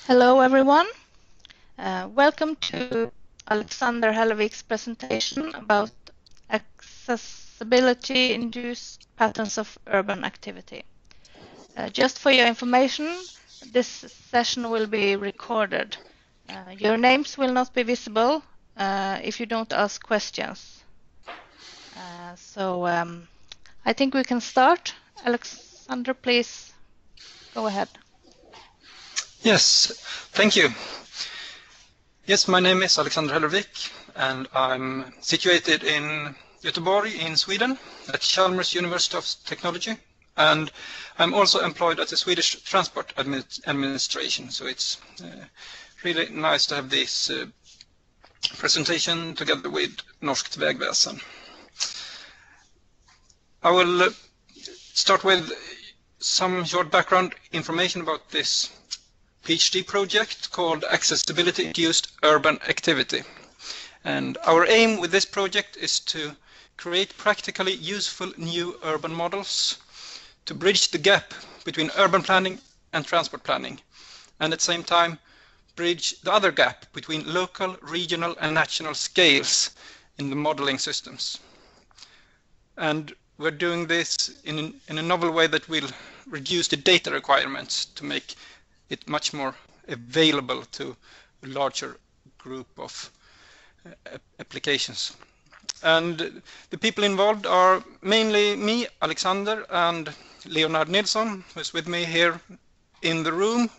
Hello everyone. Welcome to Alexander Hellervik's presentation about accessibility-induced patterns of urban activity. Just for your information, this session will be recorded. Your names will not be visible if you don't ask questions. I think we can start. Alexander, please go ahead. Yes, thank you. Yes, my name is Alexander Hellervik, and I'm situated in Göteborg in Sweden at Chalmers University of Technology, and I'm also employed at the Swedish Transport Administration, so it's really nice to have this presentation together with Statens vegvesen. I will start with some short background information about this PhD project called Accessibility-induced urban activity. And our aim with this project is to create practically useful new urban models to bridge the gap between urban planning and transport planning, and at the same time bridge the other gap between local, regional and national scales in the modeling systems. And we're doing this in a novel way that will reduce the data requirements to make it much more available to a larger group of applications. And the people involved are mainly me, Alexander, and Leonard Nilsson, who is with me here in the room.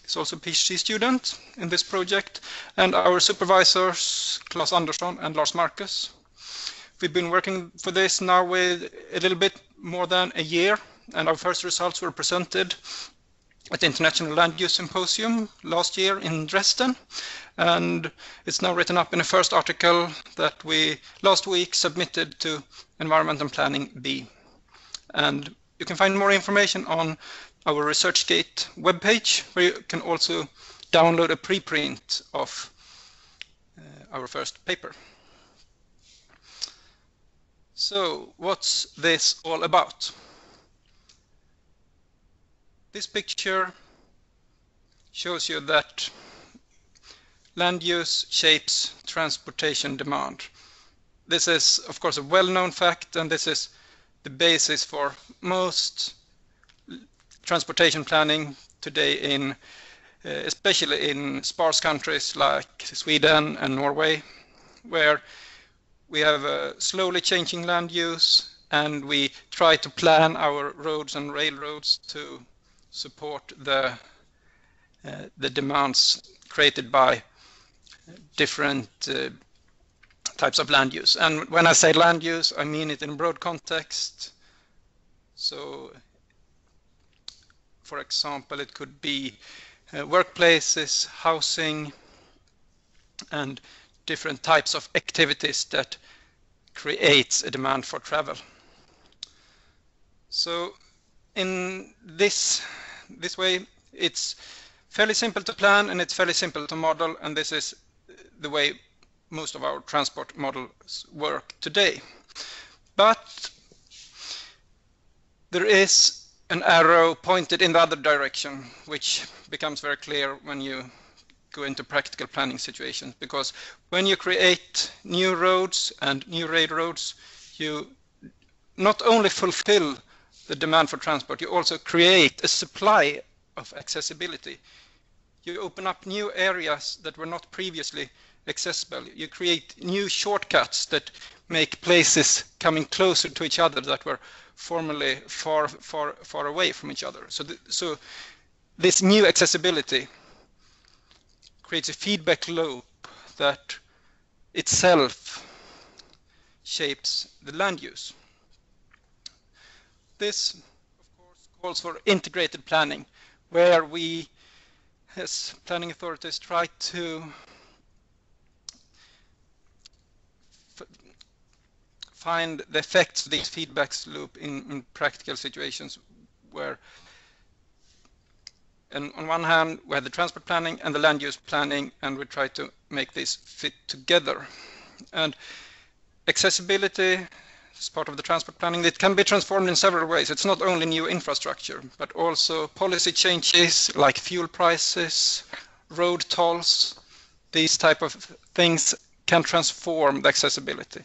He's also a PhD student in this project, and our supervisors, Claes Andersson and Lars Marcus. We've been working for this now with a little bit more than a year, and our first results were presented at the International Land Use Symposium last year in Dresden, and it's now written up in a first article that we last week submitted to Environment and Planning B. And you can find more information on our ResearchGate webpage, where you can also download a preprint of our first paper. So what's this all about? This picture shows you that land use shapes transportation demand. This is, of course, a well-known fact, and this is the basis for most transportation planning today, especially in sparse countries like Sweden and Norway, where we have a slowly changing land use, and we try to plan our roads and railroads to support the demands created by different types of land use. And when I say land use, I mean it in broad context. So, for example, it could be workplaces, housing, and different types of activities that creates a demand for travel. So in this way, it's fairly simple to plan and it's fairly simple to model, and this is the way most of our transport models work today. But there is an arrow pointed in the other direction, which becomes very clear when you go into practical planning situations, because when you create new roads and new railroads, you not only fulfill the demand for transport, you also create a supply of accessibility. You open up new areas that were not previously accessible. You create new shortcuts that make places coming closer to each other that were formerly far away from each other. So this new accessibility creates a feedback loop that itself shapes the land use. This, of course, calls for integrated planning, where we, as planning authorities, try to find the effects of these feedback loop in practical situations, where and on one hand we have the transport planning and the land use planning, and we try to make this fit together. And accessibility as part of the transport planning. It can be transformed in several ways. It's not only new infrastructure, but also policy changes like fuel prices, road tolls. These type of things can transform the accessibility.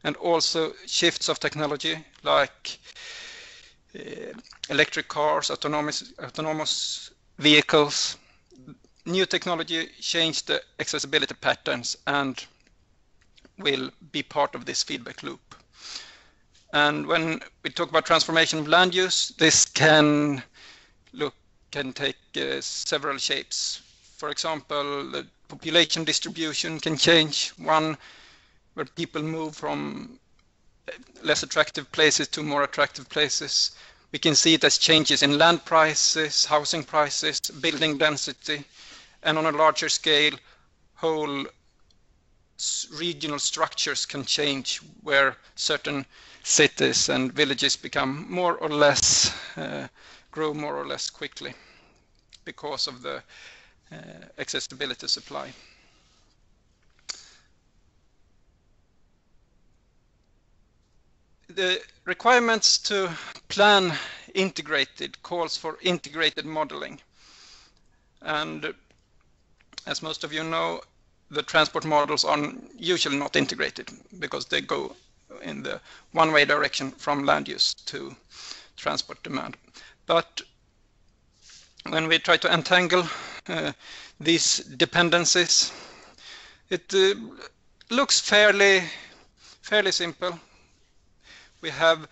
And also shifts of technology like electric cars, autonomous vehicles. New technology change the accessibility patterns and will be part of this feedback loop. And when we talk about transformation of land use, this can take several shapes. For example, the population distribution can change. One where people move from less attractive places to more attractive places. We can see it as changes in land prices, housing prices, building density, and on a larger scale, whole regional structures can change where certain cities and villages become more or less, grow more or less quickly because of the accessibility supply. The requirements to plan integrated calls for integrated modeling. And as most of you know, the transport models are usually not integrated because they go in the one-way direction from land use to transport demand. But when we try to untangle these dependencies, it looks fairly simple. We have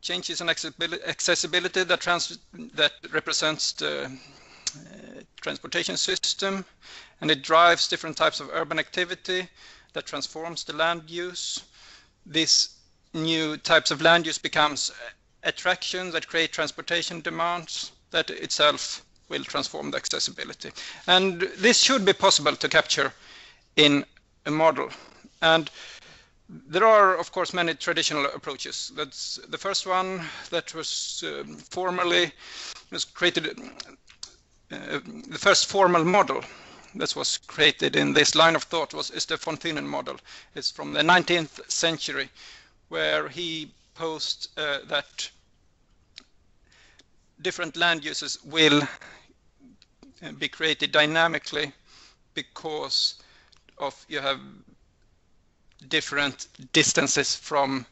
changes in accessibility that represents the transportation system, and it drives different types of urban activity that transforms the land use. These new types of land use becomes attractions that create transportation demands that itself will transform the accessibility. And this should be possible to capture in a model. And there are, of course, many traditional approaches. That's the first one that was created. The first formal model that was created in this line of thought is the von Thunen model. It's from the 19th century, where he posed that different land uses will be created dynamically because of you have different distances from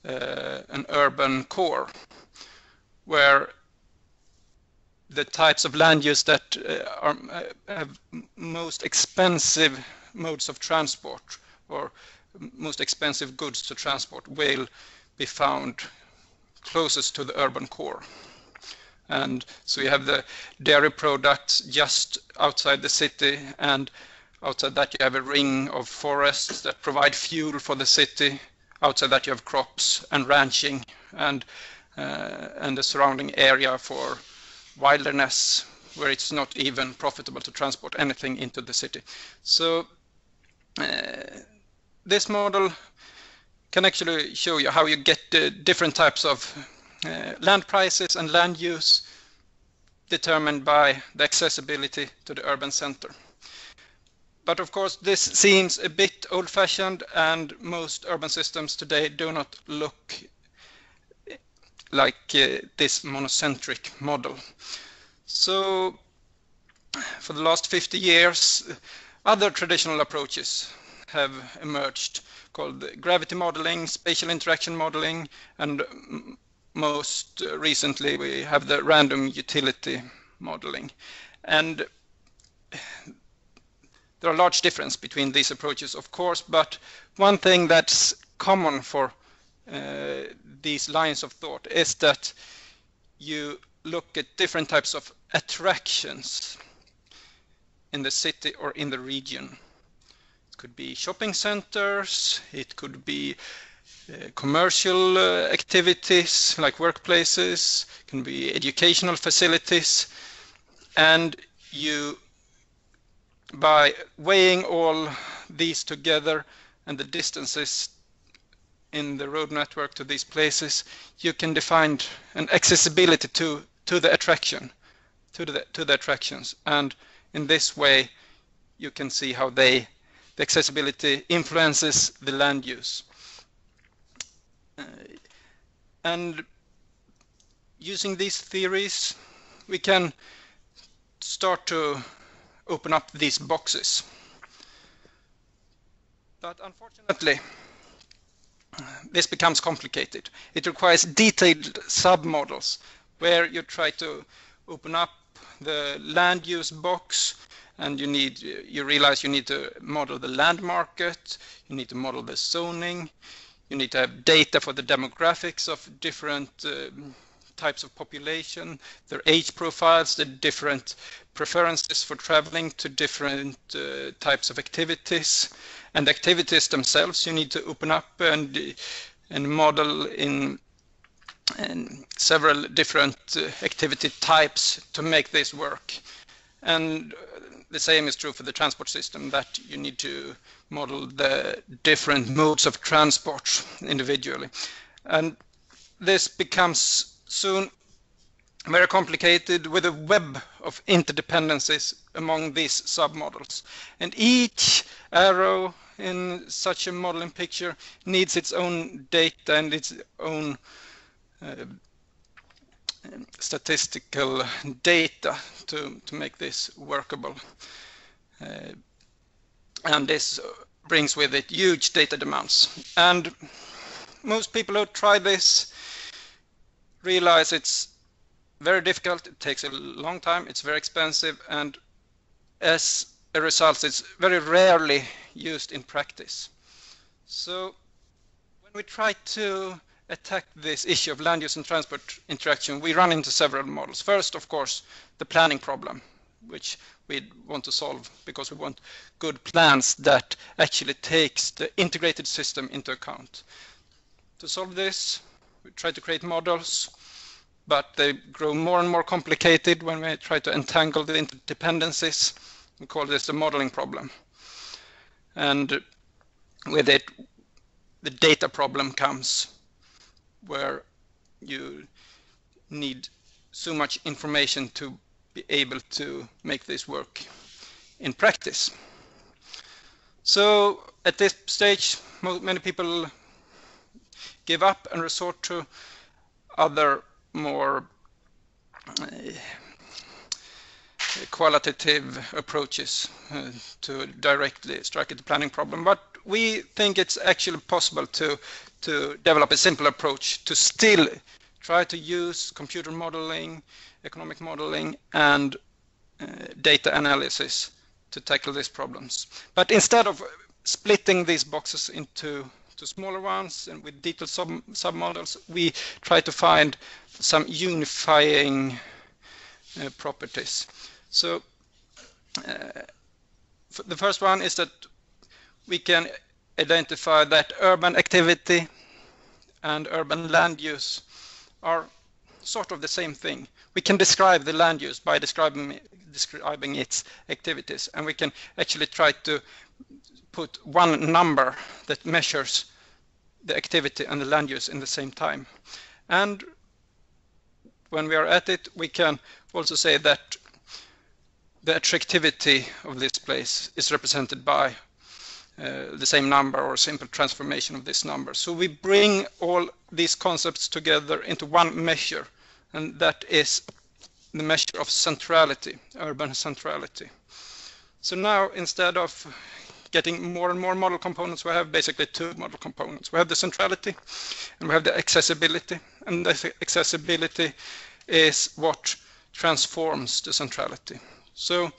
an urban core, where the types of land use that have most expensive modes of transport or most expensive goods to transport will be found closest to the urban core. And so you have the dairy products just outside the city, and outside that you have a ring of forests that provide fuel for the city. Outside that you have crops and ranching and the surrounding area for wilderness, where it's not even profitable to transport anything into the city. So this model can actually show you how you get different types of land prices and land use determined by the accessibility to the urban center. But of course, this seems a bit old-fashioned, and most urban systems today do not look like this monocentric model. So for the last 50 years, other traditional approaches have emerged called gravity modeling, spatial interaction modeling, and most recently we have the random utility modeling. And there are large differences between these approaches, of course, but one thing that's common for these lines of thought is that you look at different types of attractions in the city or in the region. It could be shopping centers, it could be commercial activities like workplaces, it can be educational facilities, and you, by weighing all these together and the distances in the road network to these places, you can define an accessibility to the attraction, to the attractions, and in this way you can see how the accessibility influences the land use. And using these theories, we can start to open up these boxes. But unfortunately, this becomes complicated. It requires detailed submodels where you try to open up the land use box, and you realize you need to model the land market, you need to model the zoning, you need to have data for the demographics of different types of population, their age profiles, the different preferences for traveling to different types of activities, and the activities themselves you need to open up and model in several different activity types to make this work. And the same is true for the transport system, that you need to model the different modes of transport individually. And this becomes soon very complicated with a web of interdependencies among these submodels. And each arrow in such a modeling picture needs its own data and its own statistical data to make this workable. And this brings with it huge data demands. And most people who try this realize it's very difficult, it takes a long time, it's very expensive, and as a result, it's very rarely used in practice. So when we try to attack this issue of land use and transport interaction, we run into several models. First, of course, the planning problem, which we want to solve because we want good plans that actually takes the integrated system into account. To solve this, we try to create models, but they grow more and more complicated when we try to entangle the interdependencies. We call this the modeling problem. And with it, the data problem comes, where you need so much information to be able to make this work in practice. So at this stage, many people give up and resort to other more qualitative approaches to directly strike at the planning problem. But we think it's actually possible to develop a simple approach to still try to use computer modeling, economic modeling, and data analysis to tackle these problems. But instead of splitting these boxes into smaller ones and with detailed submodels, we try to find some unifying properties. So the first one is that we can identify that urban activity and urban land use are sort of the same thing. We can describe the land use by describing its activities, and we can actually try to put one number that measures the activity and the land use in the same time. And when we are at it, we can also say that the attractivity of this place is represented by the same number or a simple transformation of this number. So we bring all these concepts together into one measure, and that is the measure of centrality, urban centrality. So now, instead of getting more and more model components, we have basically two model components. We have the centrality and we have the accessibility, and the accessibility is what transforms the centrality. So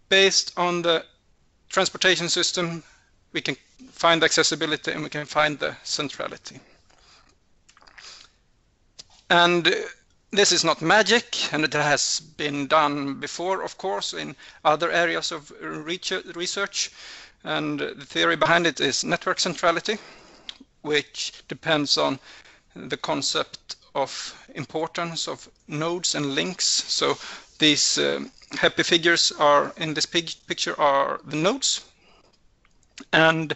based on the transportation system, we can find accessibility and we can find the centrality. And this is not magic, and it has been done before, of course, in other areas of research. And the theory behind it is network centrality, which depends on the concept of importance of nodes and links. So these happy figures are in this picture are the nodes. And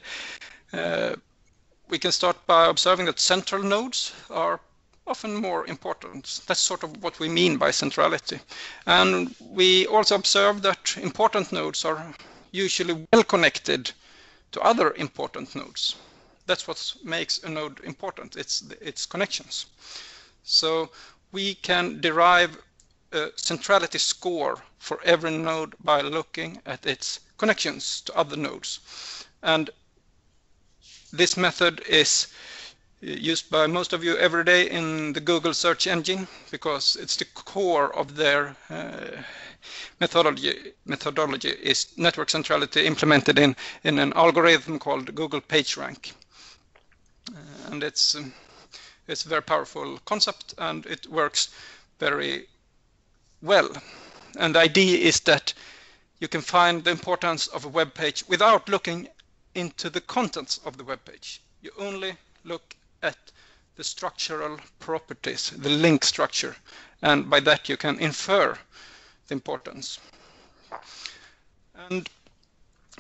we can start by observing that central nodes are often more important. That's sort of what we mean by centrality. And we also observe that important nodes are usually well connected to other important nodes. That's what makes a node important, its connections. So we can derive a centrality score for every node by looking at its connections to other nodes. And this method is used by most of you every day in the Google search engine because it's the core of their methodology is network centrality implemented in an algorithm called Google PageRank. And it's a very powerful concept and it works very well. And the idea is that you can find the importance of a web page without looking into the contents of the web page. You only look at the structural properties, the link structure, and by that you can infer the importance. And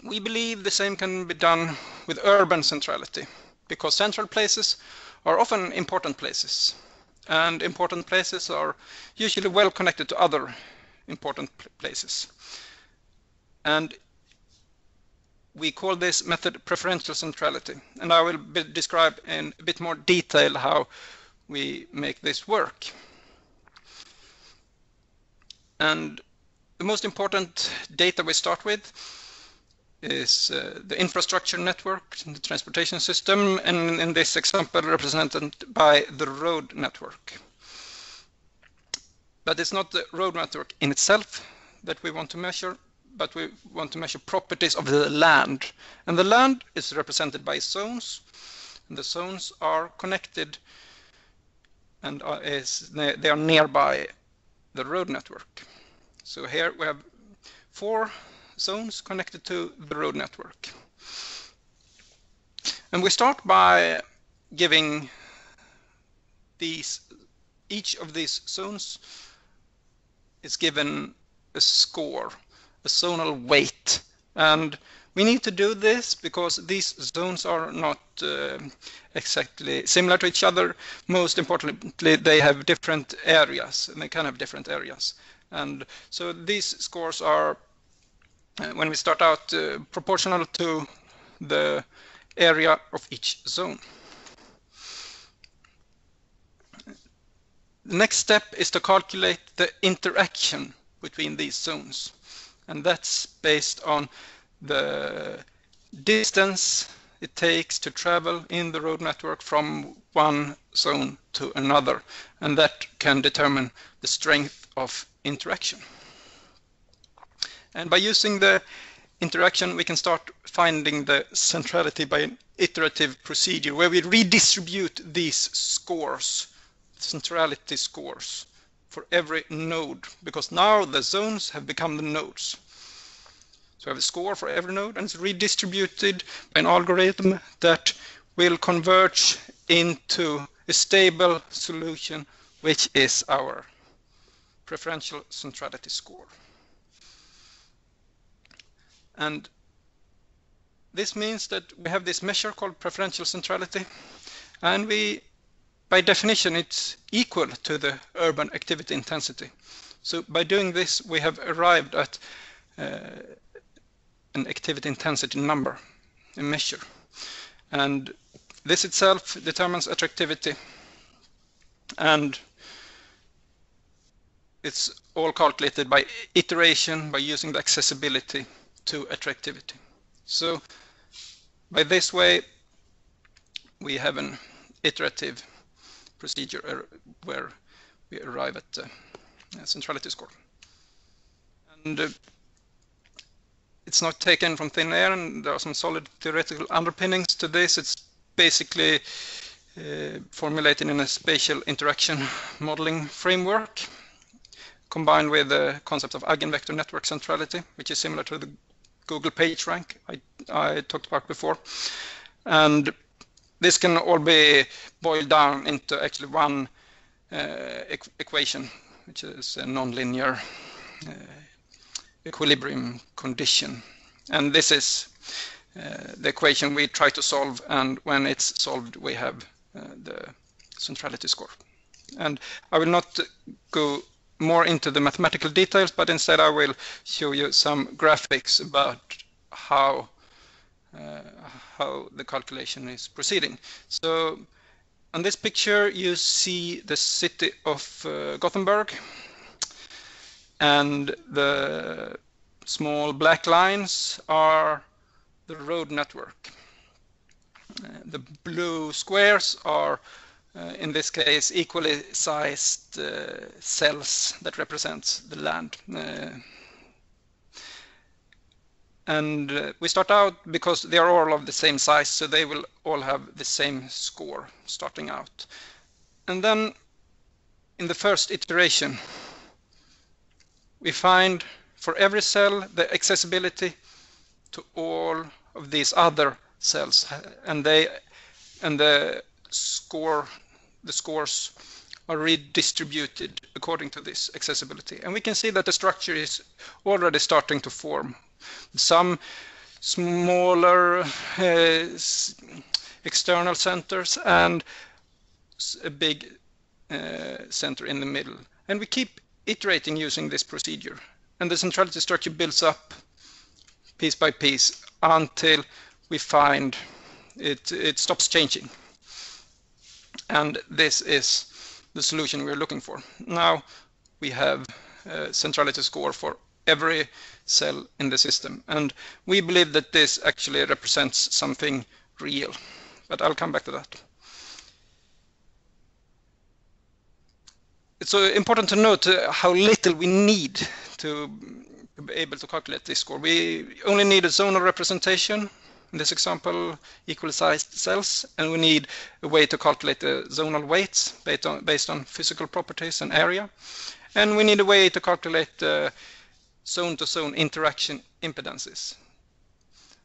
we believe the same can be done with urban centrality, because central places are often important places, and important places are usually well connected to other important places. And we call this method preferential centrality, and I will describe in a bit more detail how we make this work. And the most important data we start with is the infrastructure network, the transportation system, and in this example represented by the road network. But it's not the road network in itself that we want to measure, but we want to measure properties of the land. And the land is represented by zones, and the zones are connected and they are nearby the road network. So here we have 4 zones connected to the road network. And we start by giving each of these zones is given a score, a zonal weight. And we need to do this because these zones are not exactly similar to each other. Most importantly, they have different areas, and they can have different areas. And so these scores are, when we start out, proportional to the area of each zone. The next step is to calculate the interaction between these zones. And that's based on the distance it takes to travel in the road network from one zone to another. And that can determine the strength of interaction. And by using the interaction, we can start finding the centrality by an iterative procedure where we redistribute these scores, centrality scores, for every node, because now the zones have become the nodes. So we have a score for every node, and it's redistributed by an algorithm that will converge into a stable solution, which is our preferential centrality score. And this means that we have this measure called preferential centrality, and by definition, it's equal to the urban activity intensity. So by doing this, we have arrived at an activity intensity number, a measure. And this itself determines attractivity. And it's all calculated by iteration, by using the accessibility to attractivity. So by this way, we have an iterative procedure where we arrive at the centrality score. And it's not taken from thin air, and there are some solid theoretical underpinnings to this. It's basically formulated in a spatial interaction modeling framework, combined with the concept of eigenvector network centrality, which is similar to the Google PageRank I talked about before. And this can all be boiled down into actually one equation, which is a nonlinear equilibrium condition. And this is the equation we try to solve, and when it's solved, we have the centrality score. And I will not go more into the mathematical details, but instead I will show you some graphics about how the calculation is proceeding. So on this picture you see the city of Gothenburg, and the small black lines are the road network. The blue squares are in this case equally sized cells that represents the land. And we start out because they are all of the same size, so they will all have the same score starting out. And then in the first iteration we find for every cell the accessibility to all of these other cells, and the scores are redistributed according to this accessibility. And we can see that the structure is already starting to form. Some smaller external centers and a big center in the middle. And we keep iterating using this procedure. And the centrality structure builds up piece by piece until we find it stops changing. And this is the solution we're looking for. Now we have a centrality score for every cell in the system, and we believe that this actually represents something real, but I'll come back to that. It's important to note how little we need to be able to calculate this score. We only need a zonal representation, in this example equally sized cells, and we need a way to calculate the zonal weights based on physical properties and area, and we need a way to calculate zone-to-zone interaction impedances,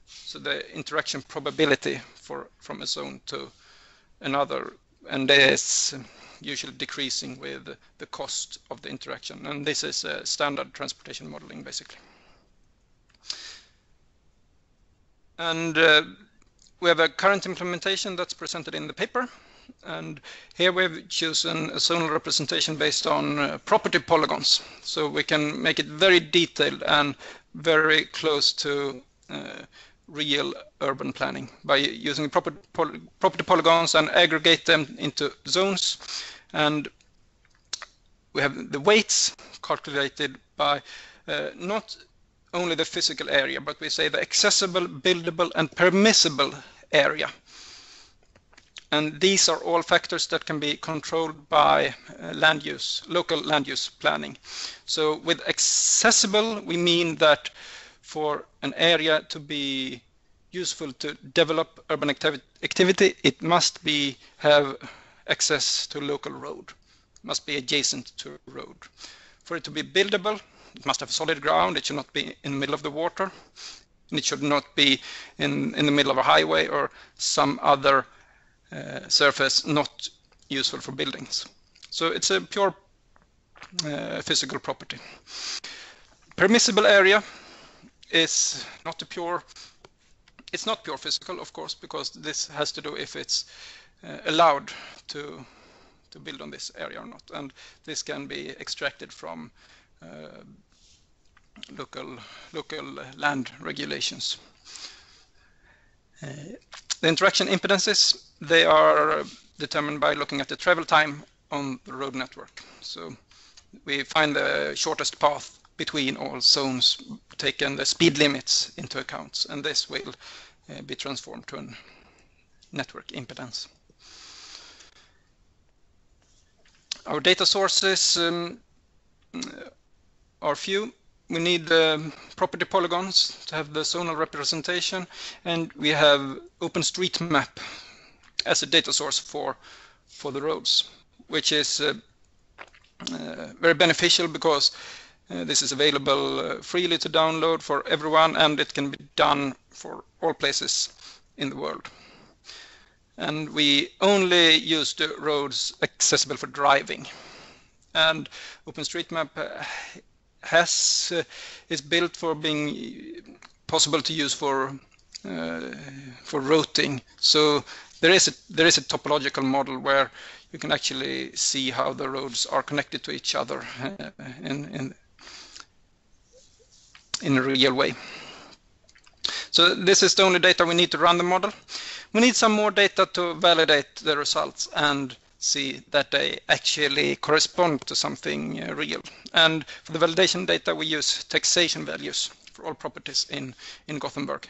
so the interaction probability from a zone to another, and is usually decreasing with the cost of the interaction. And this is standard transportation modeling basically. And we have a current implementation that's presented in the paper, and here we've chosen a zonal representation based on property polygons, so we can make it very detailed and very close to real urban planning by using property polygons and aggregate them into zones. And we have the weights calculated by not only the physical area, but we say the accessible, buildable, and permissible area. And these are all factors that can be controlled by land use, local land use planning. So with accessible, we mean that for an area to be useful to develop urban activity, it must have access to local road, it must be adjacent to a road. For it to be buildable, it must have solid ground, it should not be in the middle of the water, and it should not be in the middle of a highway or some other surface not useful for buildings. So it's a pure physical property. Permissible area is not a pure, it's not pure physical, of course, because this has to do if it's allowed to build on this area or not, and this can be extracted from local land regulations. The interaction impedances, they are determined by looking at the travel time on the road network. So we find the shortest path between all zones, taking the speed limits into account, and this will be transformed to a network impedance. Our data sources are few. We need property polygons to have the zonal representation, and we have OpenStreetMap as a data source for the roads, which is very beneficial because this is available freely to download for everyone, and it can be done for all places in the world. And we only use the roads accessible for driving. And OpenStreetMap is built for being possible to use for routing. So there is a topological model where you can actually see how the roads are connected to each other in a real way. So this is the only data we need to run the model. We need some more data to validate the results and see that they actually correspond to something real. And for the validation data, we use taxation values for all properties in Gothenburg.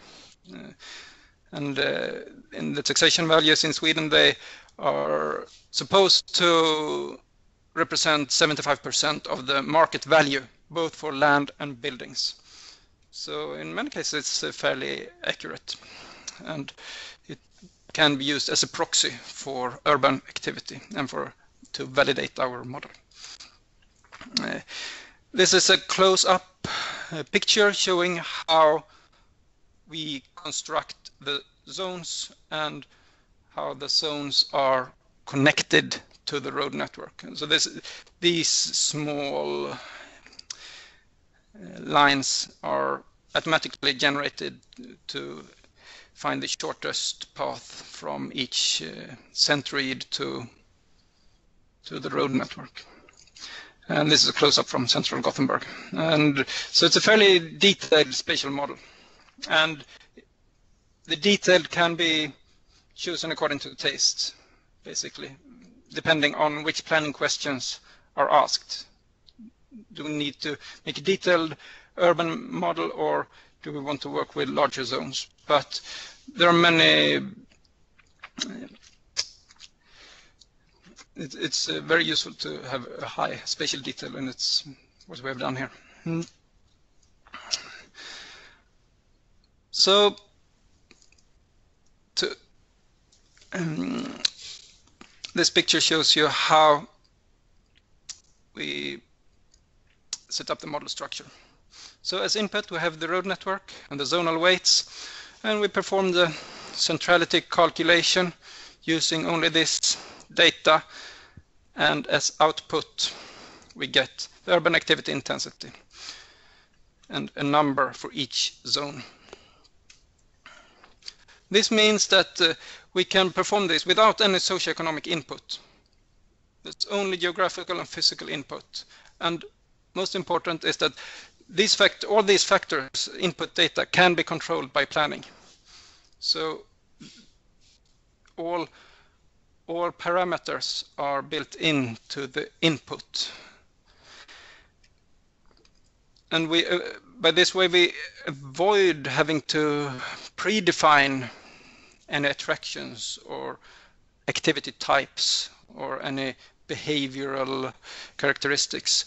And in the taxation values in Sweden, they are supposed to represent 75% of the market value, both for land and buildings. So in many cases, it's fairly accurate, and it can be used as a proxy for urban activity and to validate our model. This is a close-up picture showing how we construct the zones and how the zones are connected to the road network. So these small lines are automatically generated to find the shortest path from each centroid to the road network. And this is a close-up from central Gothenburg. And so it's a fairly detailed spatial model. And the detailed can be chosen according to the taste, basically, depending on which planning questions are asked. Do we need to make a detailed urban model, or do we want to work with larger zones? But there are many. It's very useful to have a high spatial detail, and it's what we have done here. So this picture shows you how we set up the model structure. So as input, we have the road network and the zonal weights, and we perform the centrality calculation using only this data, and as output, we get the urban activity intensity and a number for each zone. This means that we can perform this without any socioeconomic input. It's only geographical and physical input. And most important is that all these factors, input data, can be controlled by planning. So all parameters are built into the input. And by this way, we avoid having to predefine any attractions or activity types or any behavioral characteristics.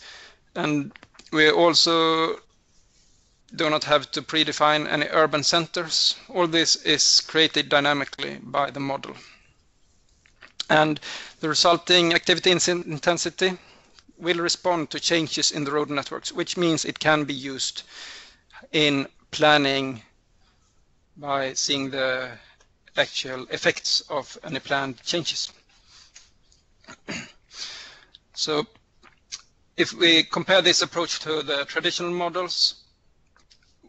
And we also do not have to predefine any urban centers. All this is created dynamically by the model. And the resulting activity intensity will respond to changes in the road networks, which means it can be used in planning by seeing the actual effects of any planned changes. So if we compare this approach to the traditional models,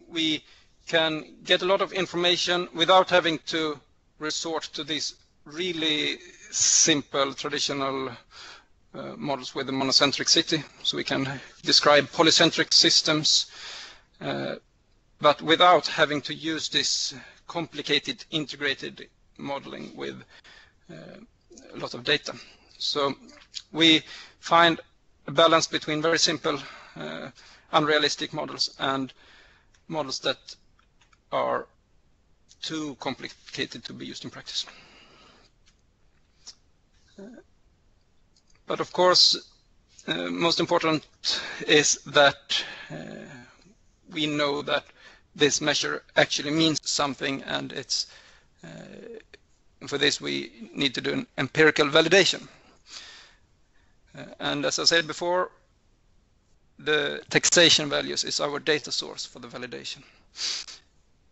we can get a lot of information without having to resort to these really simple traditional models with a monocentric city. So we can describe polycentric systems, but without having to use this complicated integrated modeling with a lot of data. So we find a balance between very simple, unrealistic models and models that are too complicated to be used in practice. But of course, most important is that we know that this measure actually means something, and it's for this we need to do an empirical validation. And as I said before, the taxation values is our data source for the validation.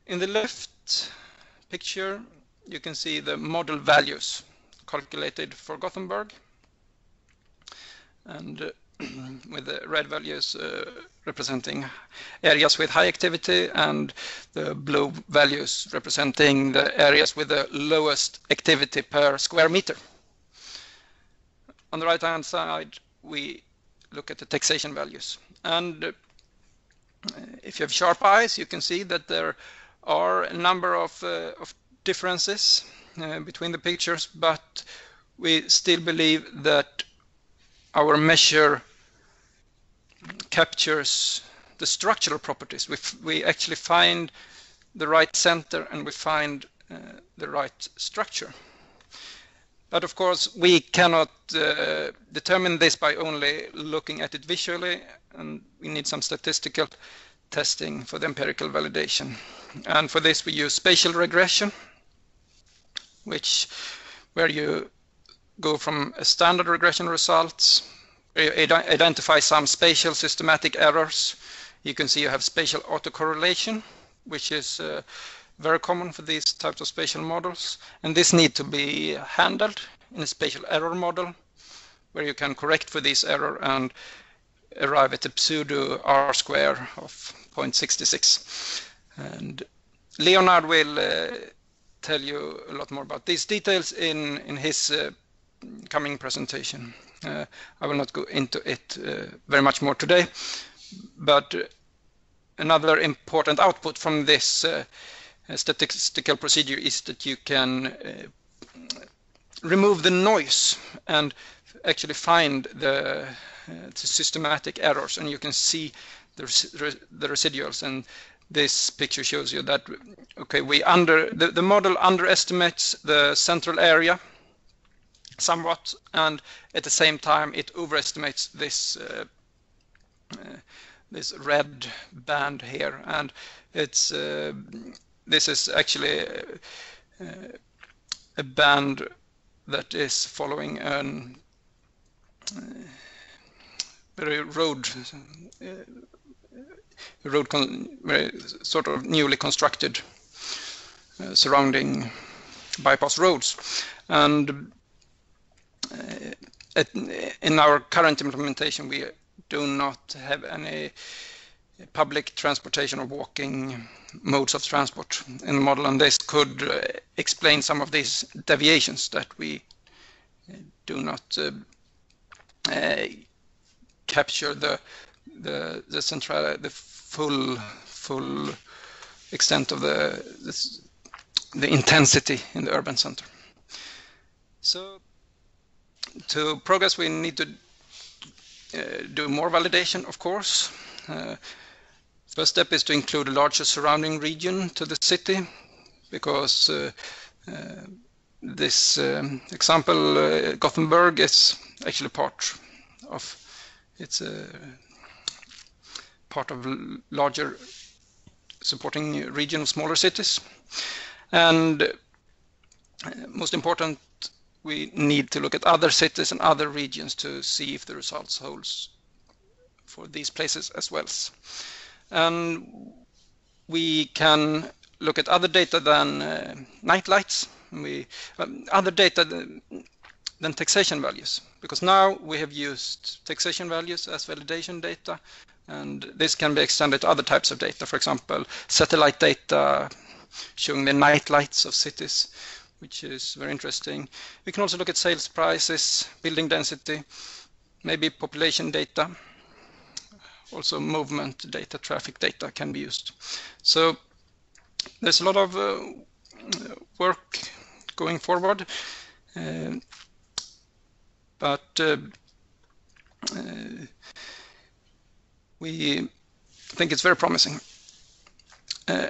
In the left picture, you can see the model values calculated for Gothenburg, and with the red values representing areas with high activity, and the blue values representing the areas with the lowest activity per square meter. On the right-hand side, we look at the taxation values. And if you have sharp eyes, you can see that there are a number of differences between the pictures, but we still believe that our measure captures the structural properties. We actually find the right center and we find the right structure. But of course, we cannot determine this by only looking at it visually, and we need some statistical testing for the empirical validation. And for this, we use spatial regression, where you go from a standard regression results, identify some spatial systematic errors. You can see you have spatial autocorrelation, which is very common for these types of spatial models. And this needs to be handled in a spatial error model, where you can correct for this error and arrive at a pseudo R square of 0.66. And Leonard will tell you a lot more about these details in his coming presentation. I will not go into it very much more today, but another important output from this statistical procedure is that you can remove the noise and actually find the systematic errors, and you can see the residuals. And this picture shows you that okay, the model underestimates the central area somewhat, and at the same time it overestimates this this red band here, and it's this is actually a band that is following an very sort of newly constructed surrounding bypass roads. And in our current implementation, we do not have any public transportation or walking modes of transport in the model, and this could explain some of these deviations that we do not capture the full extent of the intensity in the urban center. So to progress, we need to do more validation, of course. First step is to include a larger surrounding region to the city, because this example, Gothenburg, is actually part of larger supporting region of smaller cities. And most important, we need to look at other cities and other regions to see if the results holds for these places as well. And we can look at other data than night lights, other data than taxation values, because now we have used taxation values as validation data, and this can be extended to other types of data, for example, satellite data showing the night lights of cities, which is very interesting. We can also look at sales prices, building density, maybe population data. Also movement data, traffic data can be used. So there's a lot of work going forward, but we think it's very promising.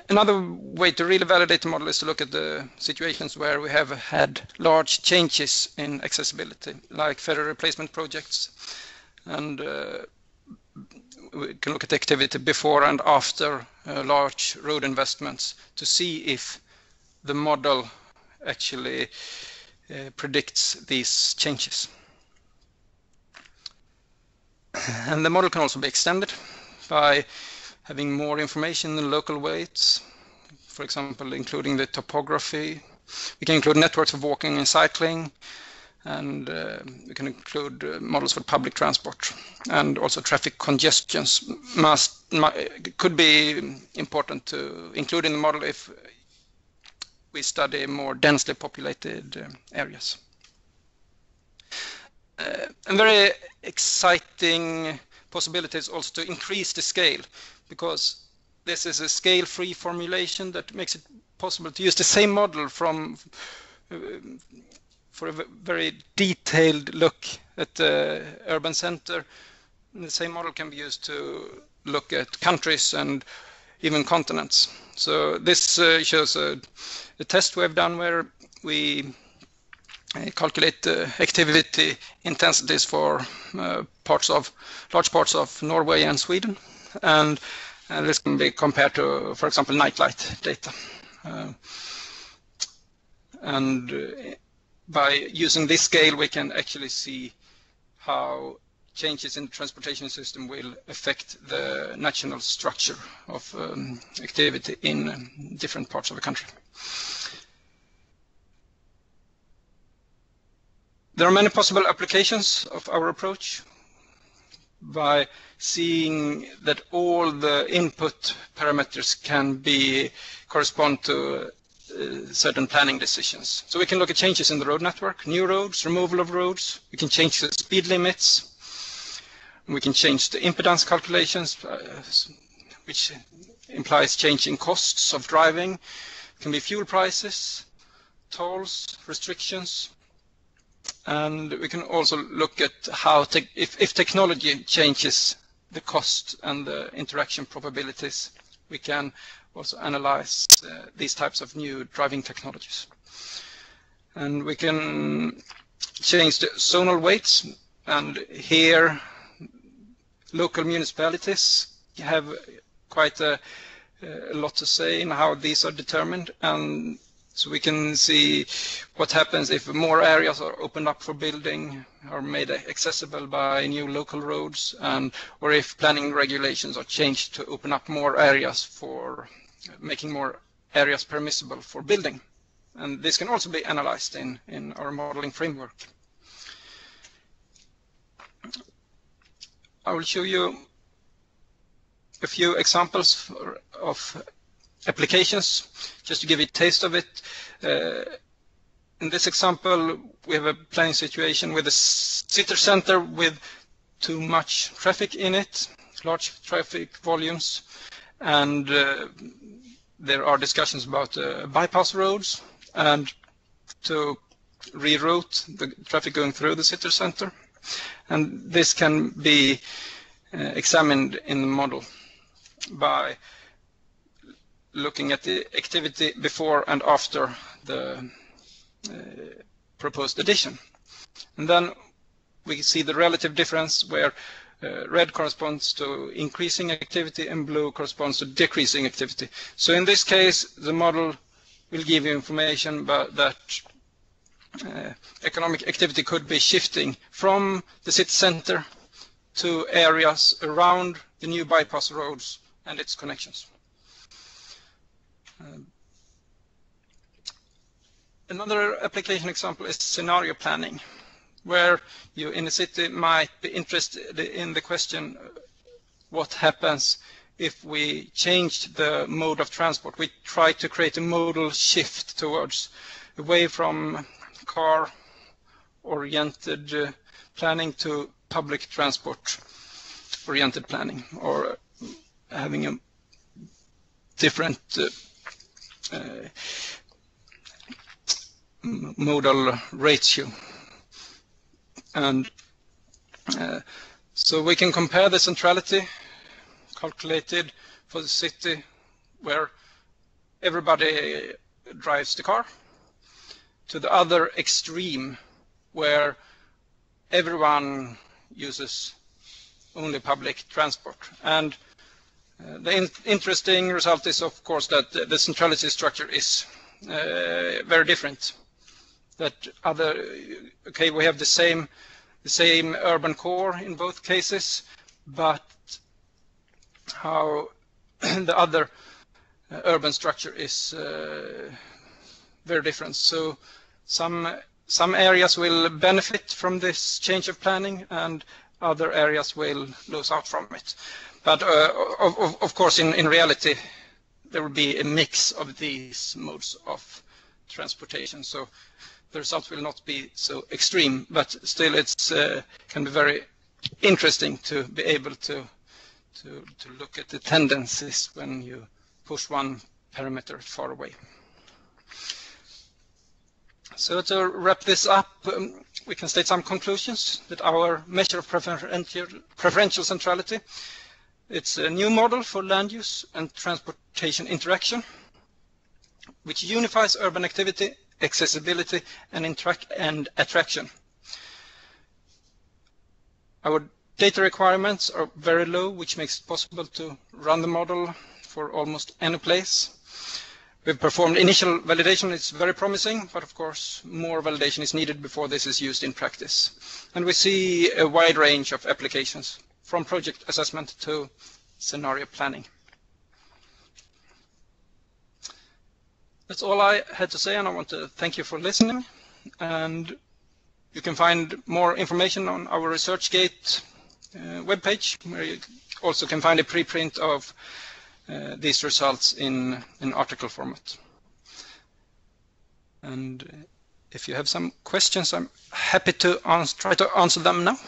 Another way to really validate the model is to look at the situations where we have had large changes in accessibility, like ferry replacement projects, and we can look at activity before and after large road investments to see if the model actually predicts these changes. And the model can also be extended by having more information in local weights, for example, including the topography. We can include networks of walking and cycling, and we can include models for public transport, and also traffic congestions could be important to include in the model if we study more densely populated areas. And very exciting possibility is also to increase the scale, because this is a scale-free formulation that makes it possible to use the same model for a very detailed look at the urban center. And the same model can be used to look at countries and even continents. So this shows a test we have done where we calculate the activity intensities for large parts of Norway and Sweden, and this can be compared to, for example, nightlight data. And by using this scale, we can actually see how changes in the transportation system will affect the national structure of activity in different parts of the country. There are many possible applications of our approach by seeing that all the input parameters can correspond to certain planning decisions. So we can look at changes in the road network, new roads, removal of roads. We can change the speed limits. We can change the impedance calculations, which implies changing costs of driving. It can be fuel prices, tolls, restrictions. And we can also look at how, if technology changes the cost and the interaction probabilities, we can also analyze these types of new driving technologies. And we can change the zonal weights, and here local municipalities have quite a lot to say in how these are determined. And so we can see what happens if more areas are opened up for building, or made accessible by new local roads, or if planning regulations are changed to open up more areas for making more areas permissible for building. And this can also be analyzed in our modeling framework. I will show you a few examples of applications, just to give you a taste of it. In this example, we have a planning situation with a city center with too much traffic in it, large traffic volumes, and there are discussions about bypass roads and to reroute the traffic going through the city center. And this can be examined in the model by looking at the activity before and after the proposed addition. And then we see the relative difference where red corresponds to increasing activity and blue corresponds to decreasing activity. So in this case, the model will give you information that economic activity could be shifting from the city center to areas around the new bypass roads and its connections. Another application example is scenario planning, where you in a city might be interested in the question, what happens if we change the mode of transport? We try to create a modal shift towards away from car-oriented planning to public transport-oriented planning, or having a different modal ratio. And so we can compare the centrality calculated for the city where everybody drives the car to the other extreme where everyone uses only public transport. And the interesting result is, of course, that the centrality structure is very different. That we have the same urban core in both cases, but how the other urban structure is very different. So some areas will benefit from this change of planning, and other areas will lose out from it. But of course, in reality, there will be a mix of these modes of transportation. So the results will not be so extreme, but still it's can be very interesting to be able to to look at the tendencies when you push one parameter far away. So to wrap this up, we can state some conclusions that our measure of preferential centrality, it's a new model for land use and transportation interaction, which unifies urban activity, accessibility, and attraction. Our data requirements are very low, which makes it possible to run the model for almost any place. We've performed initial validation. It's very promising, but of course more validation is needed before this is used in practice. And we see a wide range of applications, from project assessment to scenario planning. That's all I had to say, and I want to thank you for listening. And you can find more information on our ResearchGate webpage, where you also can find a preprint of these results in article format. And if you have some questions, I'm happy to try to answer them now.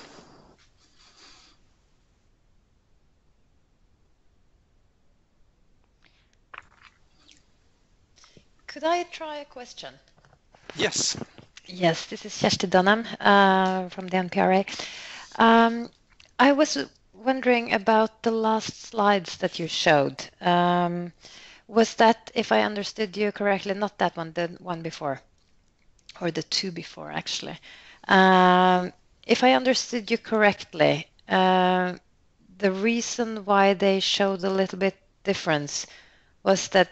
Could I try a question? Yes. Yes, this is Kersti Dunham from the NPRA. I was wondering about the last slides that you showed. Was that, if I understood you correctly, not that one, the one before, or the two before, actually. If I understood you correctly, the reason why they showed a little bit difference was that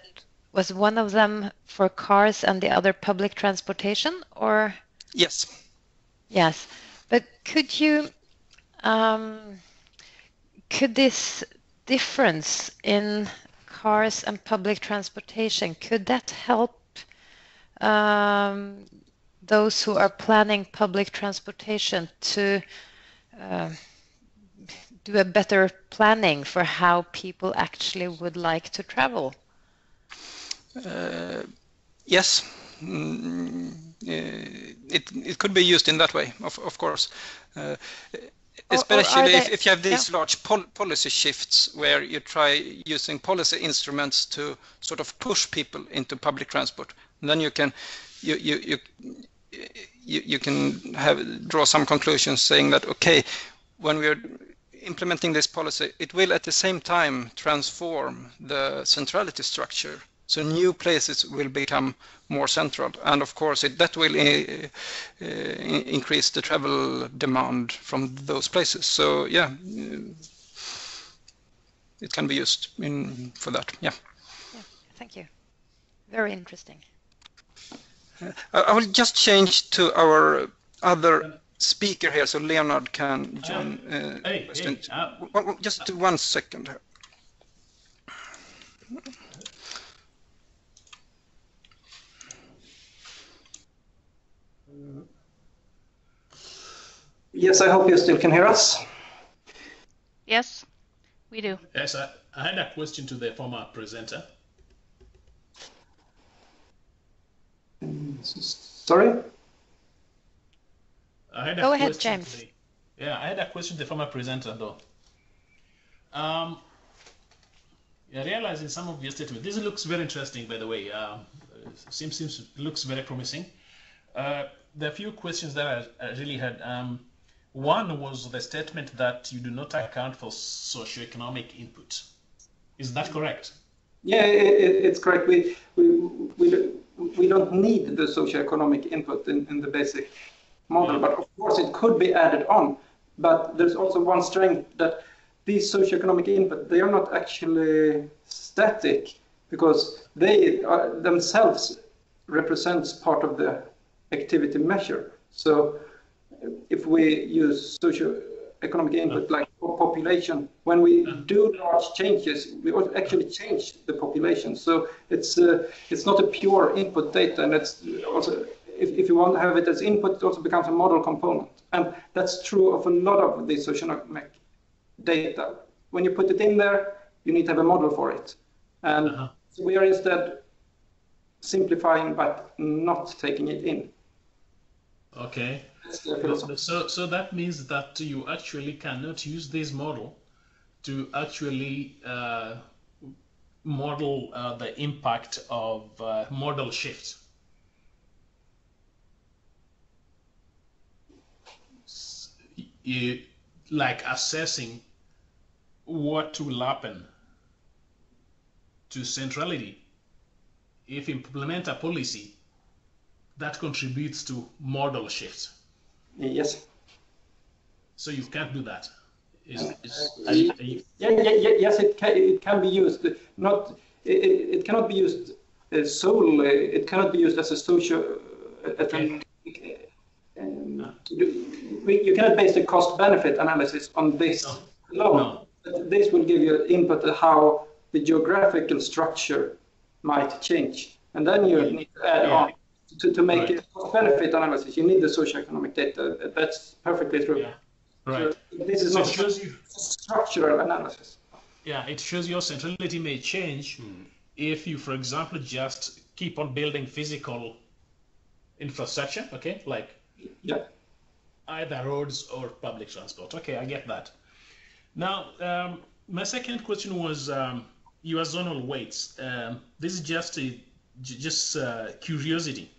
was one of them for cars and the other public transportation, or? Yes. Yes, but could you, could this difference in cars and public transportation, could that help those who are planning public transportation to do a better planning for how people actually would like to travel? Yes, it could be used in that way, of course. Especially if you have these large policy shifts where you try using policy instruments to sort of push people into public transport, and then you can draw some conclusions saying that, okay, when we are implementing this policy, it will at the same time transform the centrality structure. So new places will become more central, and of course that will increase the travel demand from those places. So yeah, it can be used for that. Yeah. Yeah. Thank you. Very interesting. I will just change to our other speaker here, so Leonard can join. Just 1 second here. Yes, I hope you still can hear us. Yes, we do. Yes, I had a question to the former presenter. Sorry? Go ahead, James. I had a question to the former presenter, though. I realize in some of your statements, this looks very interesting, by the way. Looks very promising. There are a few questions that I really had. One was the statement that you do not account for socioeconomic input. Is that correct? Yeah, it's correct. We don't need the socioeconomic input in the basic model, but of course it could be added on. But there's also one strength that these socioeconomic input, they are not actually static, because they themselves represents part of the activity measure. So if we use socioeconomic input like population, when we do large changes, we also actually change the population. So it's not a pure input data, and it's also, if you want to have it as input, it also becomes a model component. And that's true of a lot of the socioeconomic data. When you put it in there, you need to have a model for it. And so we are instead simplifying but not taking it in. Okay. So that means that you actually cannot use this model to actually model the impact of modal shift. Like assessing what will happen to centrality if implement a policy that contributes to modal shift. Yes. So you can't do that. Yes, it can be used. It cannot be used solely. It cannot be used as a social. You cannot base the cost-benefit analysis on this alone. No. This will give you input to how the geographical structure might change, and then you need to add on to make a cost-benefit analysis. You need the socioeconomic data. That's perfectly true. Yeah. Right. So this is not structural analysis. Yeah, it shows your centrality may change if you, for example, just keep on building physical infrastructure, okay, like either roads or public transport. Okay, I get that. Now, my second question was your zonal weights. This is just curiosity.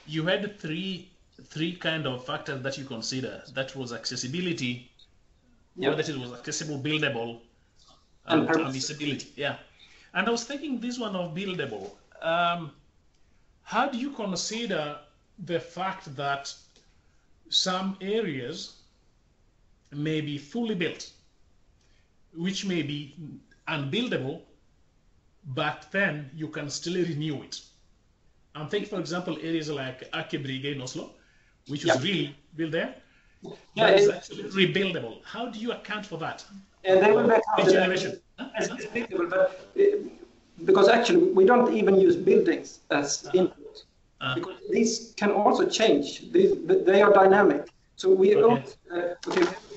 You had three kind of factors that you consider. That was accessibility, whether it was accessible, buildable, and permissibility. Yeah, and I was thinking this one of buildable. How do you consider the fact that some areas may be fully built, which may be unbuildable, but then you can still renew it? I'm thinking, for example, areas like Akebrygge in Oslo, which was really built there, but it's actually rebuildable. How do you account for that? And they will be regeneration. As buildable, but because actually we don't even use buildings as input, because these can also change. They are dynamic. So we we have a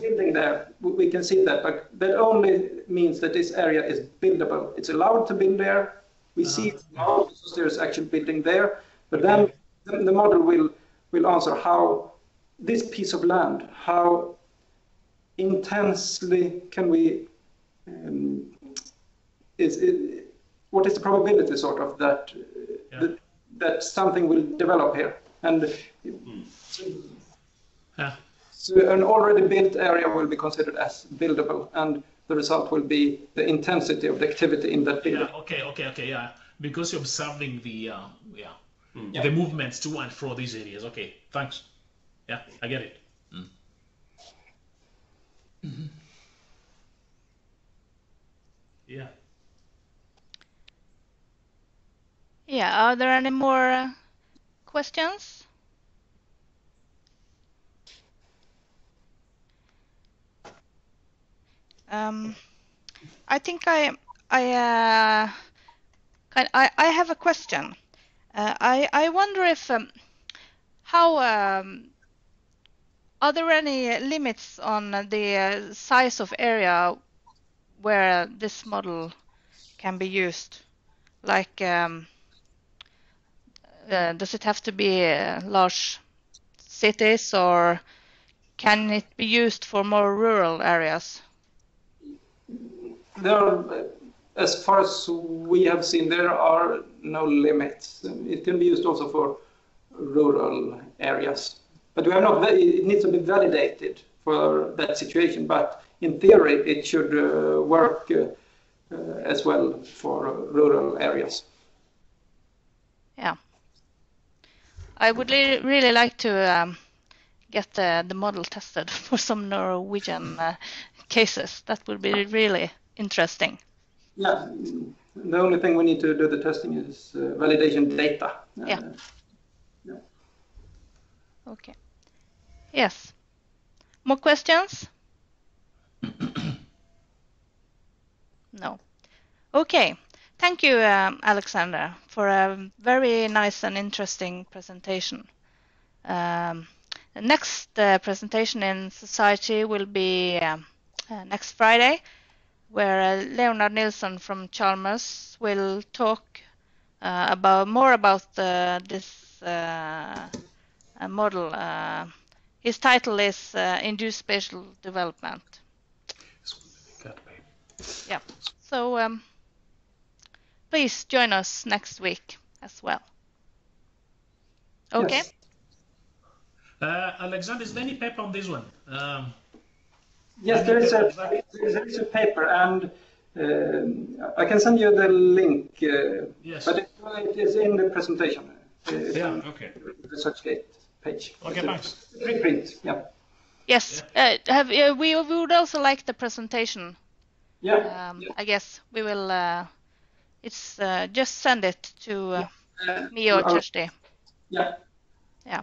building there, we can see that, but that only means that this area is buildable. It's allowed to build there. We see it now because there's actually building there, but then the model will answer how this piece of land, how intensely can we, what is the probability sort of that that something will develop here, and so an already built area will be considered as buildable, and the result will be the intensity of the activity in that building. Yeah, because you're observing the the movements to and fro these areas. Okay, thanks. Yeah, I get it. Yeah. Yeah, are there any more questions? I think I have a question. I wonder if how are there any limits on the size of area where this model can be used? Like, does it have to be large cities, or can it be used for more rural areas? There are, as far as we have seen, there are no limits. It can be used also for rural areas, but we have not. It needs to be validated for that situation. But in theory, it should work as well for rural areas. Yeah, I would really like to get the model tested for some Norwegian cases. That would be really interesting. Yeah, the only thing we need to do the testing is validation data. Yeah. Okay. Yes. More questions? No. Okay. Thank you, Alexander, for a very nice and interesting presentation. The next presentation in Society will be next Friday, where Leonard Nilsson from Chalmers will talk more about this model. His title is Induced Spatial Development. Yeah. So please join us next week as well. Okay. Yes. Alexander, is there any paper on this one? Yes, there is a paper, and I can send you the link. Yes. But it is in the presentation. Yeah. Okay. The ResearchGate page. Okay. Thanks. Preprint. Yeah. Yes. We would also like the presentation. Yeah. I guess we will. It's just send it to me or Kirsti. Yeah. Yeah.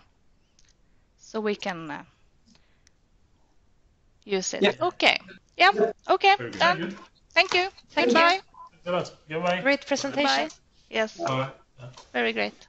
So we can use it. Yeah. Okay. Yeah. Okay. Very good. Done. Thank you. Thank you. Bye. Thanks a lot. Goodbye. Great presentation. Bye. Yes. Bye. Very great.